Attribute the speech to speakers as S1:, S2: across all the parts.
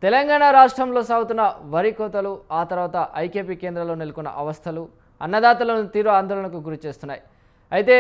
S1: తెలంగాణ రాష్ట్రంలో సాగుతున్న వరి కోతలు ఆ తర్వాత ఐకేపీ కేంద్రంలో నెలకొన్న అవస్థలు అన్నదాతలను తీవ్ర ఆందోళనకు గురి చేస్తున్నాయి. అయితే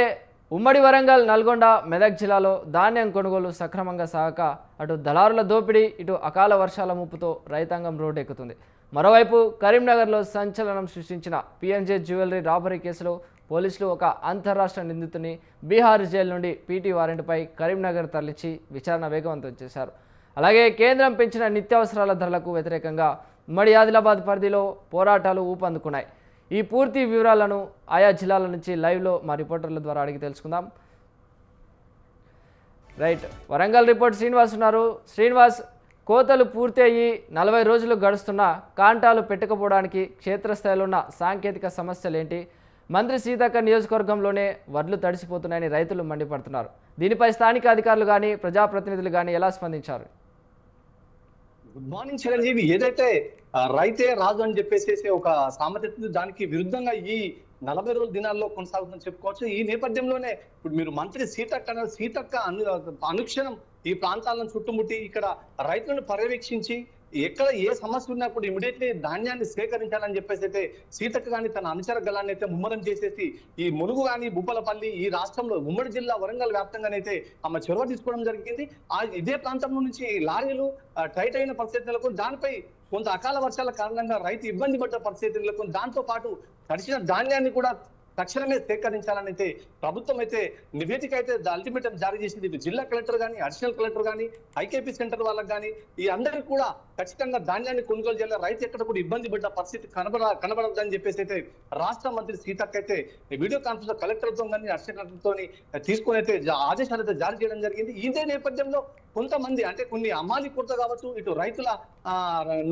S1: ఉమ్మడి వరంగల్, నల్గొండ, మెదక్ జిల్లాలో ధాన్యం కొనుగోలు సక్రమంగా సాగక అటు దళారుల దోపిడీ, ఇటు అకాల వర్షాల ముప్పుతో రైతాంగం రోడ్డెక్కుతుంది. మరోవైపు కరీంనగర్లో సంచలనం సృష్టించిన పిఎన్జే జ్యువెలరీ రాబరీ కేసులో పోలీసులు ఒక అంతర్రాష్ట్ర నిందితుని బీహార్ జైలు నుండి పీటీ వారెంట్పై కరీంనగర్ తరలించి విచారణ వేగవంతం చేశారు. అలాగే కేంద్రం పెంచిన నిత్యావసరాల ధరలకు వ్యతిరేకంగా ఉమ్మడి ఆదిలాబాద్ పరిధిలో పోరాటాలు ఊపందుకున్నాయి. ఈ పూర్తి వివరాలను ఆయా జిల్లాల నుంచి లైవ్లో మా రిపోర్టర్ల ద్వారా అడిగి తెలుసుకుందాం. రైట్, వరంగల్ రిపోర్ట్ శ్రీనివాస్ ఉన్నారు. శ్రీనివాస్, కోతలు పూర్తి అయ్యి 40 రోజులు గడుస్తున్నా కాంటాలు పెట్టకపోవడానికి క్షేత్రస్థాయిలో ఉన్న సాంకేతిక సమస్యలు ఏంటి? మంత్రి సీతక్క నియోజకవర్గంలోనే వడ్లు తడిసిపోతున్నాయని రైతులు మండిపడుతున్నారు. దీనిపై స్థానిక అధికారులు కానీ ప్రజాప్రతినిధులు కానీ ఎలా స్పందించారు?
S2: Good morning Chiranjeevi. ఏదైతే రైతే రాజు అని చెప్పేసి ఒక సామెత దానికి విరుద్ధంగా ఈ 40 రోజుల దినాల్లో కొనసాగుతుందని చెప్పుకోవచ్చు. ఈ నేపథ్యంలోనే ఇప్పుడు మీరు మంత్రి సీతక్క అనుక్షణం ఈ ప్రాంతాలను చుట్టుముట్టి ఇక్కడ రైతులను పర్యవేక్షించి ఎక్కడ ఏ సమస్య ఉన్నప్పుడు ఇమీడియట్లీ ధాన్యాన్ని సేకరించాలని చెప్పేసి అయితే సీతక్క కానీ తన అనుచర గలాన్ని అయితే ముమ్మరం చేసేసి ఈ ములుగు కానీ భూపాలపల్లి ఈ రాష్ట్రంలో ఉమ్మడి జిల్లా వరంగల్ వ్యాప్తంగానైతే ఆమె చొరవ తీసుకోవడం జరిగింది. ఇదే ప్రాంతంలో నుంచి లారీలు టైట్ అయిన పరిస్థితులకు, దానిపై కొంత అకాల వర్షాల కారణంగా రైతు ఇబ్బంది పడ్డ పరిస్థితులకు, దాంతో పాటు తడిసిన ధాన్యాన్ని కూడా తక్షణమే సేకరించాలని అయితే ప్రభుత్వం అయితే నివేదిక అయితే అల్టిమేటం జారీ చేసింది. ఇది జిల్లా కలెక్టర్ కానీ, అడిషనల్ కలెక్టర్ కానీ, ఐకేపీ సెంటర్ వాళ్ళకి కానీ ఈ అందరికీ కూడా ఖచ్చితంగా ధాన్యాన్ని కొనుగోలు చేయాలి, రైతు ఎక్కడ కూడా ఇబ్బంది పడ్డ పరిస్థితి కనబడదని చెప్పేసి అయితే రాష్ట్ర మంత్రి సీతక్క అయితే వీడియో కాన్ఫరెన్స్ కలెక్టర్తో కానీ అడిషనల్ కలెక్టర్తో తీసుకొని అయితే ఆదేశాలు అయితే జారీ చేయడం జరిగింది. ఇదే నేపథ్యంలో కొంతమంది అంటే కొన్ని అమాలి కొరత కావచ్చు, ఇటు రైతుల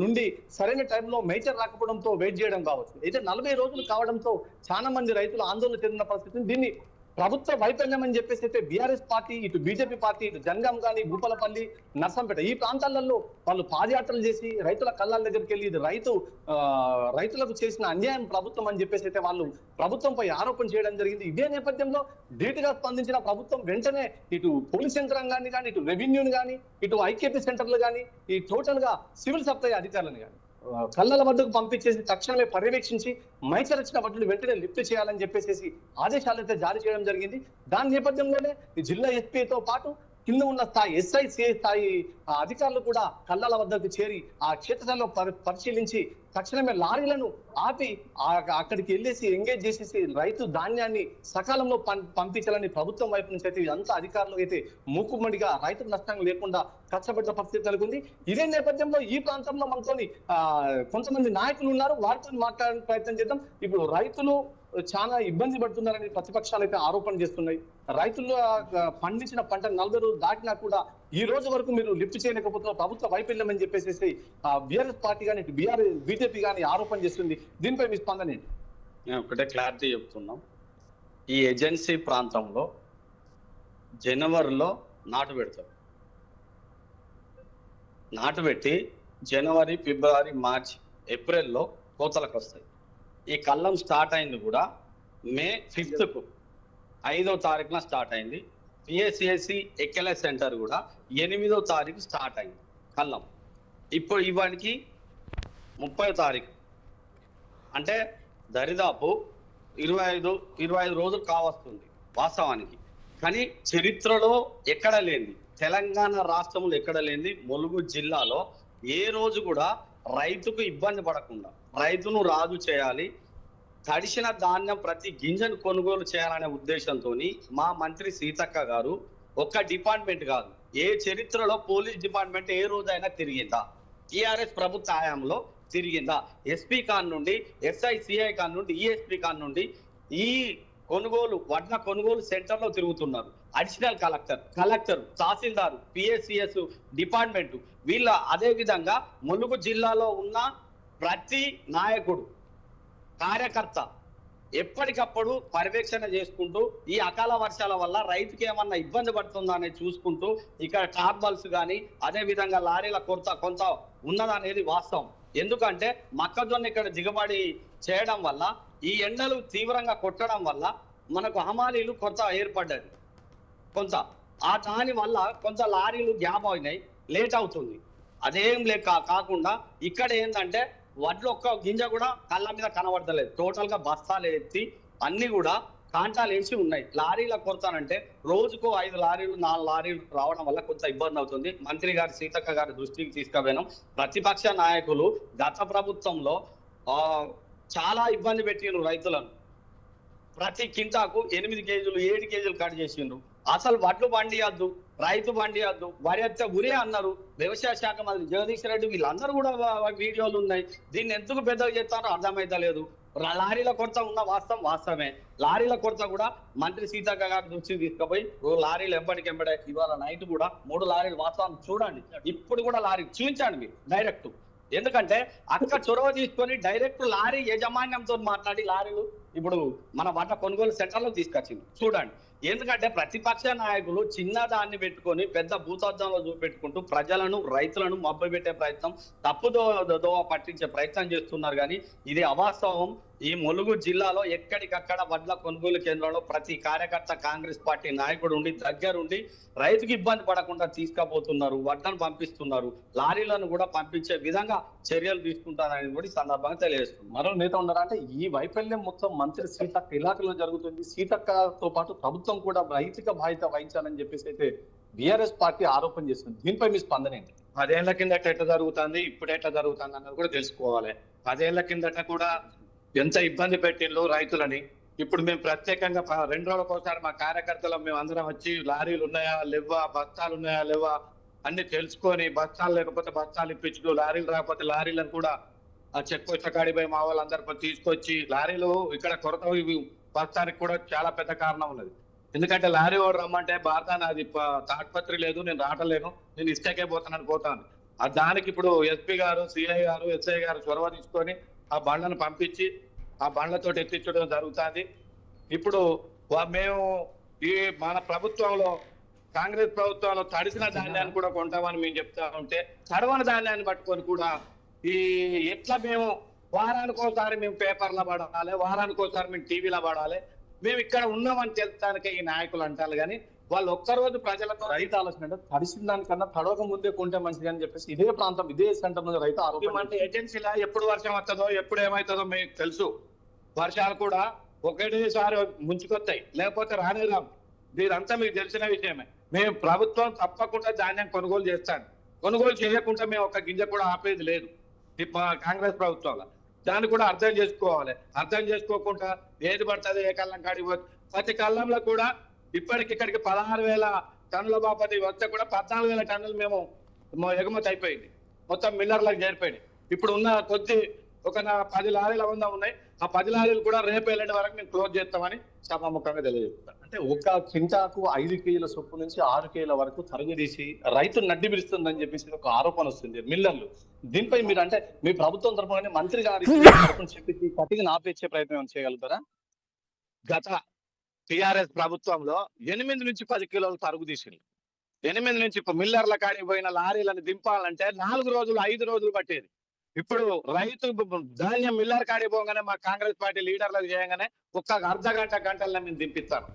S2: నుండి సరైన టైంలో మేచర్ రాకపోవడంతో వెయిట్ చేయడం కావచ్చు, అయితే 40 రోజులు కావడంతో చాలా మంది రైతులు ఆందోళన చెందిన పరిస్థితి. దీన్ని ప్రభుత్వ వైఫల్యం అని చెప్పేసి అయితే బీఆర్ఎస్ పార్టీ, ఇటు బీజేపీ పార్టీ, ఇటు జనగాం కానీ, భూపాలపల్లి, నర్సంపేట ఈ ప్రాంతాలలో వాళ్ళు పాదయాత్రలు చేసి రైతుల కళ్ళాల దగ్గరికి వెళ్ళి ఇది రైతులకు చేసిన అన్యాయం ప్రభుత్వం అని చెప్పేసి అయితే వాళ్ళు ప్రభుత్వంపై ఆరోపణ చేయడం జరిగింది. ఇదే నేపథ్యంలో ధీటుగా స్పందించిన ప్రభుత్వం వెంటనే ఇటు పోలీస్ యంత్రాంగాన్ని కానీ, ఇటు రెవెన్యూని కానీ, ఇటు ఐకేపీ సెంటర్లు కానీ, ఈ టోటల్ గా సివిల్ సప్లై అధికారులను కానీ కళ్ళల వద్దకు పంపించేసి తక్షణమే పర్యవేక్షించి మైచర్ వచ్చిన వాటిని వెంటనే లిఫ్ట్ చేయాలని చెప్పేసి ఆదేశాలు అయితే జారీ చేయడం జరిగింది. దాని నేపథ్యంలోనే జిల్లా ఎస్పీతో పాటు కింద ఉన్న స్థాయి ఎస్ఐ, సిఐ స్థాయి అధికారులు కూడా కళ్ళల వద్దకు చేరి ఆ క్షేత్రంలో పరిశీలించి తక్షణమే లారీలను ఆపి అక్కడికి వెళ్ళేసి ఎంగేజ్ చేసేసి రైతు ధాన్యాన్ని సకాలంలో పంపించాలని ప్రభుత్వం వైపు నుంచి అయితే అంతా అధికారులు అయితే మూకుమ్మడిగా రైతుకు నష్టం లేకుండా కష్టపడ్డ పరిస్థితి నెలకొంది. ఇదే నేపథ్యంలో ఈ ప్రాంతంలో మనతోని కొంతమంది నాయకులు ఉన్నారు, వారితో మాట్లాడే ప్రయత్నం చేద్దాం. ఇప్పుడు రైతులు చాలా ఇబ్బంది పడుతున్నారని ప్రతిపక్షాలు అయితే ఆరోపణ చేస్తున్నాయి. రైతులు పండించిన పంట 40 రోజులు దాటినా కూడా ఈ రోజు వరకు మీరు లిఫ్ట్ చేయలేకపోతున్న ప్రభుత్వ వైఫల్యం అని చెప్పేసి బీఆర్ఎస్ పార్టీ కానీ, బీజేపీ కానీ ఆరోపణ చేస్తుంది. దీనిపై మీ స్పందన ఏంటి?
S3: నేను ఒకటే క్లారిటీ చెప్తున్నాం. ఈ ఏజెన్సీ ప్రాంతంలో జనవరిలో నాటు పెడతారు. నాటు పెట్టి జనవరి, ఫిబ్రవరి, మార్చ్, ఏప్రిల్లో కోతలకు వస్తాయి. ఈ కళ్ళం స్టార్ట్ అయింది కూడా మే 5కు 5వ తారీఖున స్టార్ట్ అయింది. పిఎస్సిఎస్సి ఎక్ఎల్ఎస్ సెంటర్ కూడా 8వ తారీఖు స్టార్ట్ అయింది కళ్ళం. ఇప్పుడు ఇవాడికి 30వ తారీఖు అంటే దరిదాపు 25 రోజులు కావస్తుంది వాస్తవానికి. కానీ చరిత్రలో ఎక్కడ లేని, తెలంగాణ రాష్ట్రంలో ఎక్కడ లేని ములుగు జిల్లాలో ఏ రోజు కూడా రైతుకు ఇబ్బంది పడకుండా రైతును రాజు చేయాలి, తడిసిన ధాన్యం ప్రతి గింజను కొనుగోలు చేయాలనే ఉద్దేశంతో మా మంత్రి సీతక్క గారు ఒక్క డిపార్ట్మెంట్ కాదు, ఏ చరిత్రలో పోలీస్ డిపార్ట్మెంట్ ఏ రోజైనా తిరిగిందా? టిఆర్ఎస్ ప్రభుత్వ హయాంలో తిరిగిందా? ఎస్పీ కాన్ నుండి, ఎస్ఐ, సిఐ కాన్ నుండి, ఈఎస్పీ కాన్ నుండి ఈ వడ్ల కొనుగోలు సెంటర్లో తిరుగుతున్నారు. అడిషనల్ కలెక్టర్, తహసీల్దార్, పిఎస్సిఎస్ డిపార్ట్మెంట్ వీళ్ళ అదే విధంగా ములుగు జిల్లాలో ఉన్న ప్రతి నాయకుడు, కార్యకర్త ఎప్పటికప్పుడు పర్యవేక్షణ చేసుకుంటూ ఈ అకాల వర్షాల వల్ల రైతుకి ఏమన్నా ఇబ్బంది పడుతుందా అనేది చూసుకుంటూ ఇక్కడ కార్బల్స్ కానీ అదే విధంగా లారీల కొరత కొంత ఉన్నదనేది వాస్తవం. ఎందుకంటే మొక్కజొన్న ఇక్కడ దిగుబడి చేయడం వల్ల ఈ ఎండలు తీవ్రంగా కొట్టడం వల్ల మనకు హమాలీలు కొరత ఏర్పడ్డది. కొంత దాని వల్ల కొంత లారీలు గ్యాప్ అయినాయి, లేట్ అవుతుంది. అదేం లేక కాకుండా ఇక్కడ ఏంటంటే వడ్లు ఒక్క గింజ కూడా కళ్ళ మీద కనబడతలేదు. టోటల్ గా బస్తాలు ఎత్తి అన్ని కూడా కాంటాలు వేసి ఉన్నాయి. లారీల కొరతానంటే రోజుకు 5 లారీలు 4 లారీలు రావడం వల్ల కొంత ఇబ్బంది అవుతుంది. మంత్రి గారు సీతక్క గారి దృష్టికి తీసుకుపోయినాం. ప్రతిపక్ష నాయకులు గత ప్రభుత్వంలో చాలా ఇబ్బంది పెట్టిండ్రు రైతులను. ప్రతి కింటాకు 8 కేజీలు 7 కేజీలు కట్ చేసిండ్రు. అసలు వడ్లు పండియద్దు, రైతు పండియద్దు, వరి అయితే ఉరే అన్నారు. వ్యవసాయ శాఖ మంత్రి జగదీష్ రెడ్డి వీళ్ళందరూ కూడా వీడియోలు ఉన్నాయి. దీన్ని ఎందుకు పెద్దగా చేస్తారో అర్థమైతలేదు. లారీల కొరత ఉన్న వాస్తవమే. లారీల కొరత కూడా మంత్రి సీతక్క గారి దృష్టికి తీసుకుపోయి లారీలు ఎంబడికెంబడే ఇవాళ నైట్ కూడా 3 లారీలు వాస్తవం చూడండి. ఇప్పుడు కూడా లారీ చూపించండి మీరు డైరెక్ట్. ఎందుకంటే అక్క చొరవ తీసుకొని డైరెక్ట్ లారీ యాజమాన్యంతో మాట్లాడి లారీలు ఇప్పుడు మన వడ్ల కొనుగోలు సెంటర్లో తీసుకొచ్చింది చూడండి. ఎందుకంటే ప్రతిపక్ష నాయకులు చిన్నదాన్ని పెట్టుకొని పెద్ద భూతద్దంలో చూపెట్టుకుంటూ ప్రజలను రైతులను మభ్యపెట్టే ప్రయత్నం, తప్పుదోవ పట్టించే ప్రయత్నం చేస్తున్నారు. కానీ ఇది అవాస్తవం. ఈ ములుగు జిల్లాలో ఎక్కడికక్కడ వడ్ల కొనుగోలు కేంద్రంలో ప్రతి కార్యకర్త కాంగ్రెస్ పార్టీ నాయకుడు ఉండి దగ్గరుండి రైతుకి ఇబ్బంది పడకుండా తీసుకుపోతున్నారు, వడ్లను పంపిస్తున్నారు, లారీలను కూడా పంపించే విధంగా చర్యలు తీసుకుంటారని కూడా ఈ సందర్భంగా తెలియజేస్తున్నారు.
S2: మరో నేత ఉన్నారా అంటే ఈ వైఫల్యం మొత్తం మంత్రి సీతక్క ఇలాఖలో జరుగుతుంది. సీతక్కతో పాటు ప్రభుత్వం కూడా నైతిక బాధ్యత వహించాలని చెప్పేసి అయితే బీఆర్ఎస్ పార్టీ ఆరోపణ చేస్తుంది. దీనిపై మీ స్పందన ఏంటి?
S4: 10 ఏళ్ల కిందట ఎట్లా జరుగుతుంది, ఇప్పుడు ఎట్లా జరుగుతుంది అన్నది కూడా తెలుసుకోవాలి. 10 ఏళ్ల కిందట కూడా ఎంత ఇబ్బంది పెట్టిండ్రు రైతులని. ఇప్పుడు మేము ప్రత్యేకంగా 2 రోజులకు ఒకసారి మా కార్యకర్తలు మేము అందరం వచ్చి లారీలు ఉన్నాయా లేవా, బస్తాలు ఉన్నాయా లేవా అన్ని తెలుసుకొని, బస్తాలు లేకపోతే బస్తాలు ఇప్పించు, లారీలు రాకపోతే లారీలను కూడా ఆ చెక్ పోస్ట్ కాడిపోయి మా వాళ్ళందరూ తీసుకొచ్చి లారీలు ఇక్కడ కొరత బస్తానికి కూడా చాలా పెద్ద కారణం ఉన్నది. ఎందుకంటే లారీ వాడు రమ్మంటే భారతాన్ని అది తాడ్పత్రి లేదు, నేను రావట్లేను, నేను ఇష్టకే పోతాను. దానికి ఇప్పుడు ఎస్పీ గారు, సిఐ గారు, ఎస్ఐ గారు చొరవ తీసుకొని ఆ బండ్లను పంపించి ఆ బండ్లతో ఎత్తించడం జరుగుతుంది. ఇప్పుడు మేము ఈ మన ప్రభుత్వంలో కాంగ్రెస్ ప్రభుత్వంలో తడిసిన ధాన్యాన్ని కూడా కొంటామని మేము చెప్తా ఉంటే తడవని ధాన్యాన్ని పట్టుకొని కూడా ఈ ఎట్లా మేము వారానికి ఒకసారి మేము పేపర్లో పడాలి, వారానికి ఒకసారి మేము టీవీలో పడాలి, మేము ఇక్కడ ఉన్నామని తెలుస్తానికే ఈ నాయకులు అంటారు. కానీ వాళ్ళు ఒక్కరోజు ప్రజలతో
S2: రైతు ఆలోచన అంటే తడిసిన దానికన్నా తడవక ముందే కొంటే మంచిది అని చెప్పేసి ఇదే ప్రాంతం ఇదే సెంటర్ నుంచి రైతు ఆరోపణ.
S4: అంటే ఏజెన్సీలా ఎప్పుడు వర్షం వస్తుందో ఎప్పుడు ఏమవుతుందో మీకు తెలుసు. వర్షాలు కూడా ఒకటేసారి ముంచుకొస్తాయి, లేకపోతే రానే రావు. దీనంతా మీకు తెలిసిన విషయమే. మేము ప్రభుత్వం తప్పకుండా ధాన్యం కొనుగోలు చేస్తాను. కొనుగోలు చేయకుండా మేము ఒక గింజ కూడా ఆపేది లేదు కాంగ్రెస్ ప్రభుత్వంలో. దాన్ని కూడా అర్థం చేసుకోవాలి. అర్థం చేసుకోకుండా ఏది పడుతుంది ఏ కళ్ళం కాడికి పోతుంది. ప్రతి కళ్ళంలో కూడా ఇప్పటికిక్కడికి 16,000 టన్నుల బాపతి వస్తే కూడా 14,000 టన్నులు మేము ఎగుమతి అయిపోయింది, మొత్తం మిల్లర్లకు చేరిపోయింది. ఇప్పుడు ఉన్న కొద్ది ఒక 10 లారీల ఉన్నాయి. ఆ 10 లారీలు కూడా రేపు వెళ్ళే వరకు మేము క్లోజ్ చేస్తామని సభాముఖంగా తెలియజేస్తాం.
S2: అంటే ఒక కింటాకు 5 కేజీల చొప్పు నుంచి 6 కేజీల వరకు తరగదీసి రైతు నడ్డి పిలుస్తుందని చెప్పేసి ఒక ఆరోపణ వస్తుంది మిల్లర్లు. దీనిపై మీరు అంటే మీ ప్రభుత్వం తరఫున మంత్రి గారి చెప్పి కటింగ్ ఆపేచ్చే ప్రయత్నం చేయగలుగుతారా?
S4: గత టిఆర్ఎస్ ప్రభుత్వంలో 8 నుంచి 10 కిలోలు తరుగు తీసింది. 8 నుంచి మిల్లర్ల కాడికి పోయిన లారీలను దింపాలంటే 4 రోజులు 5 రోజులు పట్టేది. ఇప్పుడు రైతు ధాన్యం మిల్లర్ కాడికి పోగానే మా కాంగ్రెస్ పార్టీ లీడర్లకు చేయగానే ఒక్క గంటల్లో మేము దింపిస్తాను.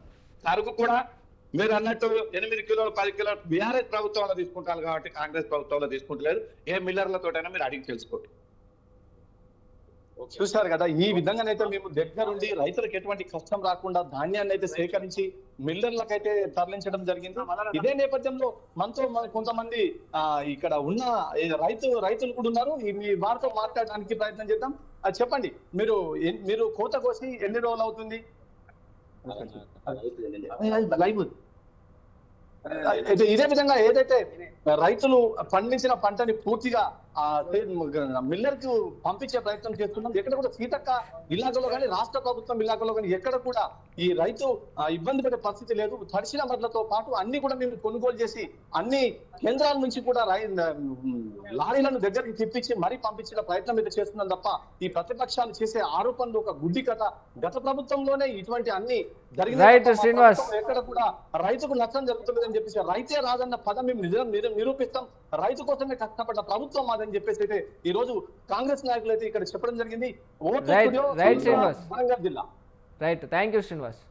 S4: తరుగు కూడా మీరు అన్నట్టు 8 కిలోలు 10 కిలోలు బీఆర్ఎస్ ప్రభుత్వంలో తీసుకుంటారు కాబట్టి కాంగ్రెస్ ప్రభుత్వంలో తీసుకుంటలేదు. ఏ మిల్లర్లతోటైనా మీరు అడిగి తెలుసుకోండి.
S2: చూశారు కదా, ఈ విధంగానైతే మేము దగ్గరుండి రైతులకు ఎటువంటి కష్టం రాకుండా ధాన్యాన్ని అయితే సేకరించి మిల్లర్లకైతే తరలించడం జరిగింది. ఇదే నేపథ్యంలో మనతో కొంతమంది ఇక్కడ ఉన్న రైతులు కూడా ఉన్నారు. మీ వారితో మాట్లాడడానికి ప్రయత్నం చేద్దాం. చెప్పండి, మీరు కోత కోసి ఎన్ని రోజులు అవుతుంది? లైవ్ ఇదే విధంగా ఏదైతే రైతులు పండించిన పంటని పూర్తిగా మిల్లర్ కు పంపించే ప్రయత్నం చేస్తున్నాం. ఎక్కడ కూడా సీతక్క ఇలాగలో కానీ రాష్ట్ర ప్రభుత్వం ఇలాగలో కానీ ఎక్కడ కూడా ఈ రైతు ఇబ్బంది పడే పరిస్థితి లేదు. తడిసిన వడ్లతో పాటు అన్ని కూడా మేము కొనుగోలు చేసి అన్ని కేంద్రాల నుంచి కూడా లారీలను దగ్గరికి తిప్పించి మరీ పంపించిన ప్రయత్నం అయితే చేస్తున్నాం తప్ప ఈ ప్రతిపక్షాలు చేసే ఆరోపణలు ఒక గుడ్డి కథ. గత ప్రభుత్వంలోనే ఇటువంటి అన్ని జరిగిన ఎక్కడ కూడా రైతుకు నష్టం జరుగుతుందని చెప్పేసి రైతే రాదన్న పదం మేము నిరూపిస్తాం. రైతు కోసమే కష్టపడ్డ ప్రభుత్వం మాదని చెప్పేసి అయితే ఈ రోజు కాంగ్రెస్ నాయకులు అయితే ఇక్కడ చెప్పడం జరిగింది.
S1: రైట్ శ్రీనివాస్.
S2: వరంగల్ జిల్లా.
S1: Right, thank you Srinivas.